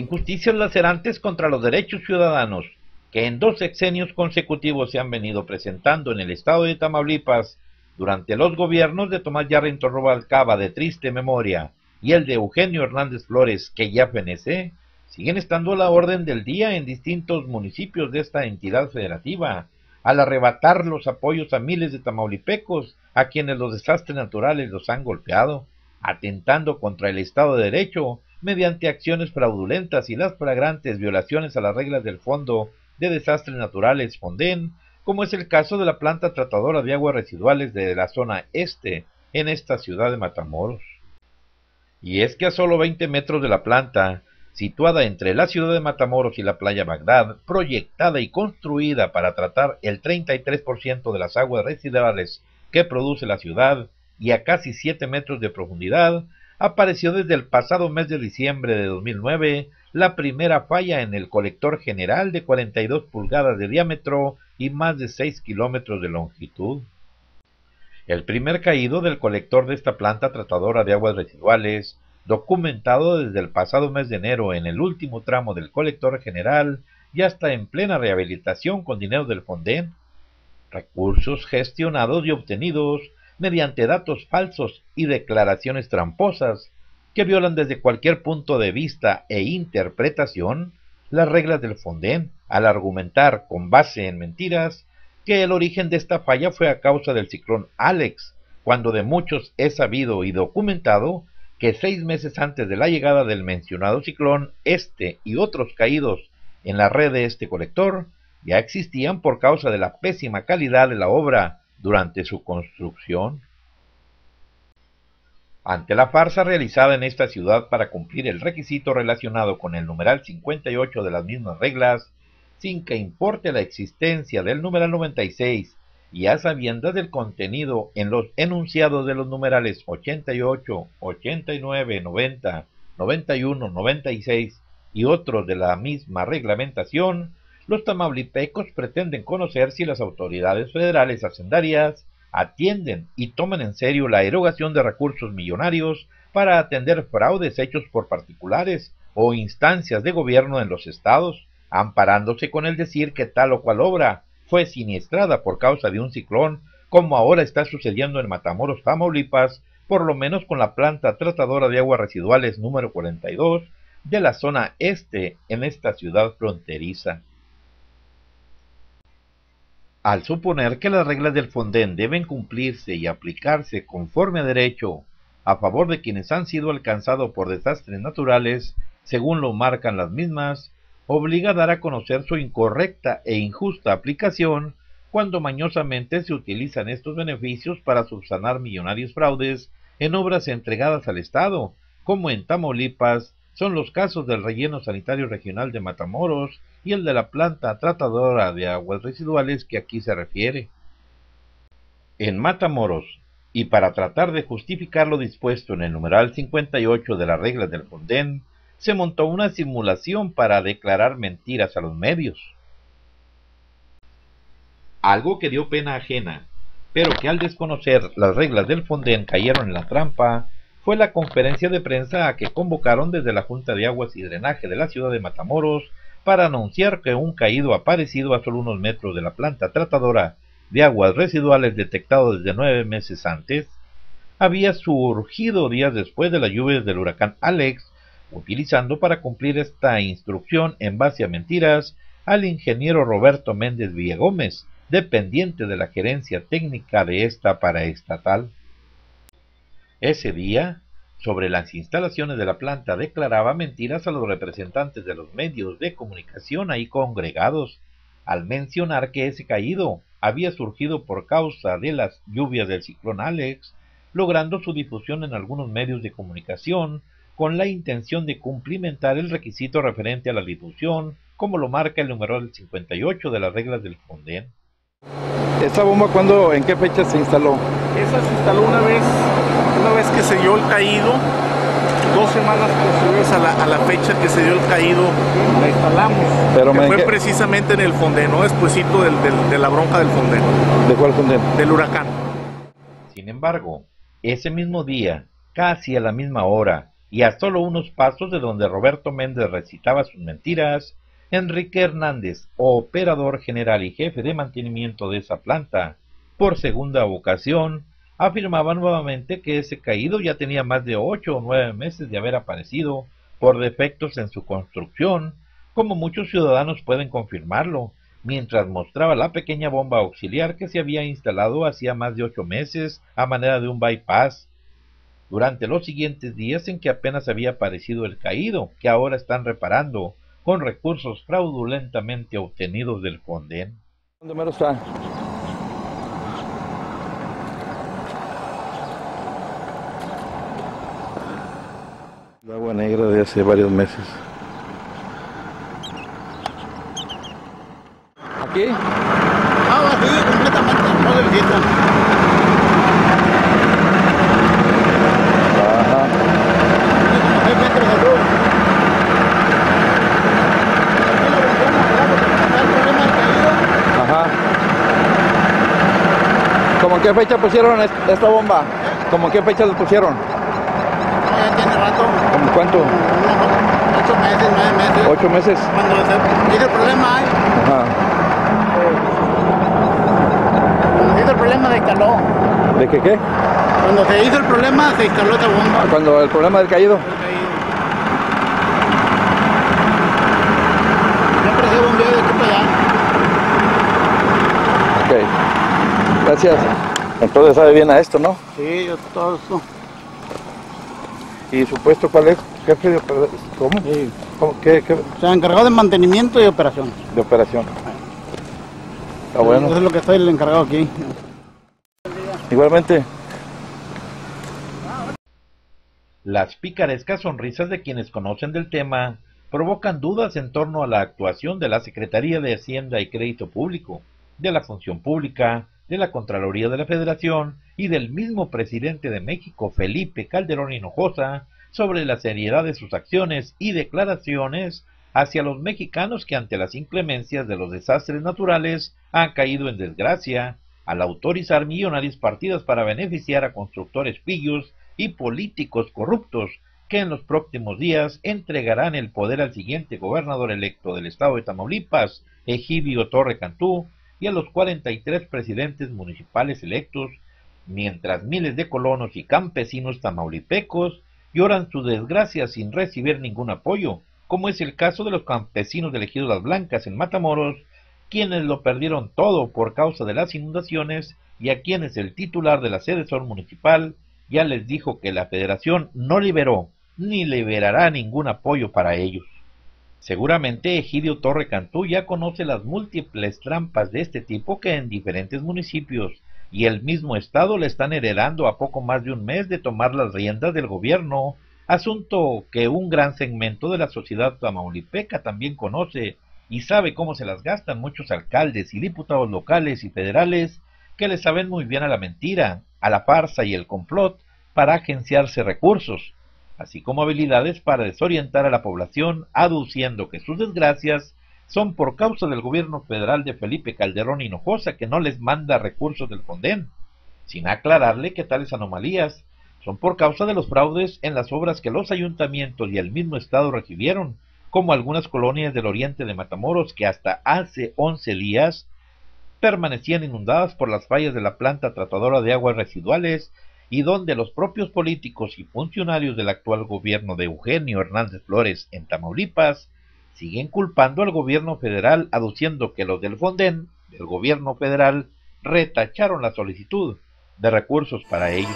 injusticias lacerantes contra los derechos ciudadanos que en 2 sexenios consecutivos se han venido presentando en el estado de Tamaulipas durante los gobiernos de Tomás Yarrington Rubalcaba de triste memoria y el de Eugenio Hernández Flores, que ya fenece, siguen estando a la orden del día en distintos municipios de esta entidad federativa, al arrebatar los apoyos a miles de tamaulipecos a quienes los desastres naturales los han golpeado, atentando contra el Estado de Derecho mediante acciones fraudulentas y las flagrantes violaciones a las reglas del Fondo de Desastres Naturales Fonden, como es el caso de la planta tratadora de aguas residuales de la zona este en esta ciudad de Matamoros. Y es que a solo 20 metros de la planta, situada entre la ciudad de Matamoros y la playa Bagdad, proyectada y construida para tratar el 33% de las aguas residuales que produce la ciudad, y a casi 7 metros de profundidad, apareció desde el pasado mes de diciembre de 2009 la primera falla en el colector general de 42 pulgadas de diámetro y más de 6 kilómetros de longitud. El primer caído del colector de esta planta tratadora de aguas residuales, documentado desde el pasado mes de enero en el último tramo del colector general, ya está en plena rehabilitación con dinero del Fonden, recursos gestionados y obtenidos mediante datos falsos y declaraciones tramposas que violan desde cualquier punto de vista e interpretación las reglas del Fonden, al argumentar con base en mentiras que el origen de esta falla fue a causa del ciclón Alex, cuando de muchos es sabido y documentado que 6 meses antes de la llegada del mencionado ciclón, este y otros caídos en la red de este colector ya existían por causa de la pésima calidad de la obra durante su construcción. Ante la farsa realizada en esta ciudad para cumplir el requisito relacionado con el numeral 58 de las mismas reglas, sin que importe la existencia del numeral 96, y a sabiendas del contenido en los enunciados de los numerales 88, 89, 90, 91, 96 y otros de la misma reglamentación, los tamaulipecos pretenden conocer si las autoridades federales hacendarias atienden y toman en serio la erogación de recursos millonarios para atender fraudes hechos por particulares o instancias de gobierno en los estados, amparándose con el decir que tal o cual obra fue siniestrada por causa de un ciclón, como ahora está sucediendo en Matamoros, Tamaulipas, por lo menos con la planta tratadora de aguas residuales número 42 de la zona este en esta ciudad fronteriza. Al suponer que las reglas del Fonden deben cumplirse y aplicarse conforme a derecho a favor de quienes han sido alcanzados por desastres naturales, según lo marcan las mismas, obliga a dar a conocer su incorrecta e injusta aplicación cuando mañosamente se utilizan estos beneficios para subsanar millonarios fraudes en obras entregadas al Estado, como en Tamaulipas son los casos del relleno sanitario regional de Matamoros y el de la planta tratadora de aguas residuales que aquí se refiere. En Matamoros, y para tratar de justificar lo dispuesto en el numeral 58 de las reglas del Fonden, se montó una simulación para declarar mentiras a los medios. Algo que dio pena ajena, pero que al desconocer las reglas del Fonden cayeron en la trampa, fue la conferencia de prensa a que convocaron desde la Junta de Aguas y Drenaje de la ciudad de Matamoros para anunciar que un caído aparecido a solo unos metros de la planta tratadora de aguas residuales detectado desde 9 meses antes, había surgido días después de las lluvias del huracán Alex, utilizando para cumplir esta instrucción en base a mentiras al ingeniero Roberto Méndez Villagómez, dependiente de la gerencia técnica de esta paraestatal. Ese día, sobre las instalaciones de la planta, declaraba mentiras a los representantes de los medios de comunicación ahí congregados, al mencionar que ese caído había surgido por causa de las lluvias del ciclón Alex, logrando su difusión en algunos medios de comunicación, con la intención de cumplimentar el requisito referente a la difusión, como lo marca el numeral 58 de las reglas del Fonden. ¿Esa bomba en qué fecha se instaló? Esa se instaló una vez que se dio el caído, 2 semanas posteriores a la fecha que se dio el caído, la instalamos. Pero que fue precisamente en el Fonden, ¿no? Despuésito de la bronca del Fonden. ¿De cuál Fonden? Del huracán. Sin embargo, ese mismo día, casi a la misma hora, y a solo unos pasos de donde Roberto Méndez recitaba sus mentiras, Enrique Hernández, operador general y jefe de mantenimiento de esa planta, por segunda ocasión, afirmaba nuevamente que ese caído ya tenía más de 8 o 9 meses de haber aparecido por defectos en su construcción, como muchos ciudadanos pueden confirmarlo, mientras mostraba la pequeña bomba auxiliar que se había instalado hacía más de 8 meses a manera de un bypass. Durante los siguientes días en que apenas había aparecido el caído, que ahora están reparando con recursos fraudulentamente obtenidos del Fonden. ¿Dónde mero está? El agua negra de hace varios meses. ¿Aquí? Ah, sí, completamente, no le visita. Ajá. Hay metros de luz. Aquí lo vendrán a porque está el problema del caído. Ajá. ¿Cómo en qué fecha pusieron esta bomba? ¿Cómo en qué fecha lo pusieron? No, ya tiene rato. ¿Cómo cuánto? Unos 8 meses, 9 meses. 8 meses. Cuando se hizo el problema, Ajá. cuando se hizo el problema se instaló. ¿De qué? Cuando se hizo el problema se instaló esa bomba. Cuando el problema del caído. Siempre se bombeó de aquí para allá. Ok. Gracias. Entonces sabe bien a esto, ¿no? Sí, yo todo eso. ¿Y su puesto cuál es? Jefe de operación. ¿Cómo? Sí. ¿Cómo? ¿Qué? Se encargó de mantenimiento y operación. De operación. Está bueno. Eso es lo que estoy el encargado aquí. Igualmente. Las picarescas sonrisas de quienes conocen del tema provocan dudas en torno a la actuación de la Secretaría de Hacienda y Crédito Público, de la Función Pública, de la Contraloría de la Federación y del mismo presidente de México, Felipe Calderón Hinojosa, sobre la seriedad de sus acciones y declaraciones hacia los mexicanos que ante las inclemencias de los desastres naturales han caído en desgracia, al autorizar millonarias partidas para beneficiar a constructores pillos y políticos corruptos que en los próximos días entregarán el poder al siguiente gobernador electo del estado de Tamaulipas, Egidio Torre Cantú, y a los 43 presidentes municipales electos, mientras miles de colonos y campesinos tamaulipecos lloran su desgracia sin recibir ningún apoyo, como es el caso de los campesinos del ejido Las Blancas en Matamoros, quienes lo perdieron todo por causa de las inundaciones y a quienes el titular de la sede Sol municipal ya les dijo que la federación no liberó ni liberará ningún apoyo para ellos. Seguramente Egidio Torre Cantú ya conoce las múltiples trampas de este tipo que en diferentes municipios y el mismo estado le están heredando a poco más de un mes de tomar las riendas del gobierno, asunto que un gran segmento de la sociedad tamaulipeca también conoce y sabe cómo se las gastan muchos alcaldes y diputados locales y federales que le saben muy bien a la mentira, a la farsa y el complot para agenciarse recursos, así como habilidades para desorientar a la población, aduciendo que sus desgracias son por causa del gobierno federal de Felipe Calderón Hinojosa, que no les manda recursos del Fonden, sin aclararle que tales anomalías son por causa de los fraudes en las obras que los ayuntamientos y el mismo estado recibieron, como algunas colonias del oriente de Matamoros que hasta hace 11 días permanecían inundadas por las fallas de la planta tratadora de aguas residuales, y donde los propios políticos y funcionarios del actual gobierno de Eugenio Hernández Flores en Tamaulipas siguen culpando al gobierno federal, aduciendo que los del Fonden, del gobierno federal, retacharon la solicitud de recursos para ellos.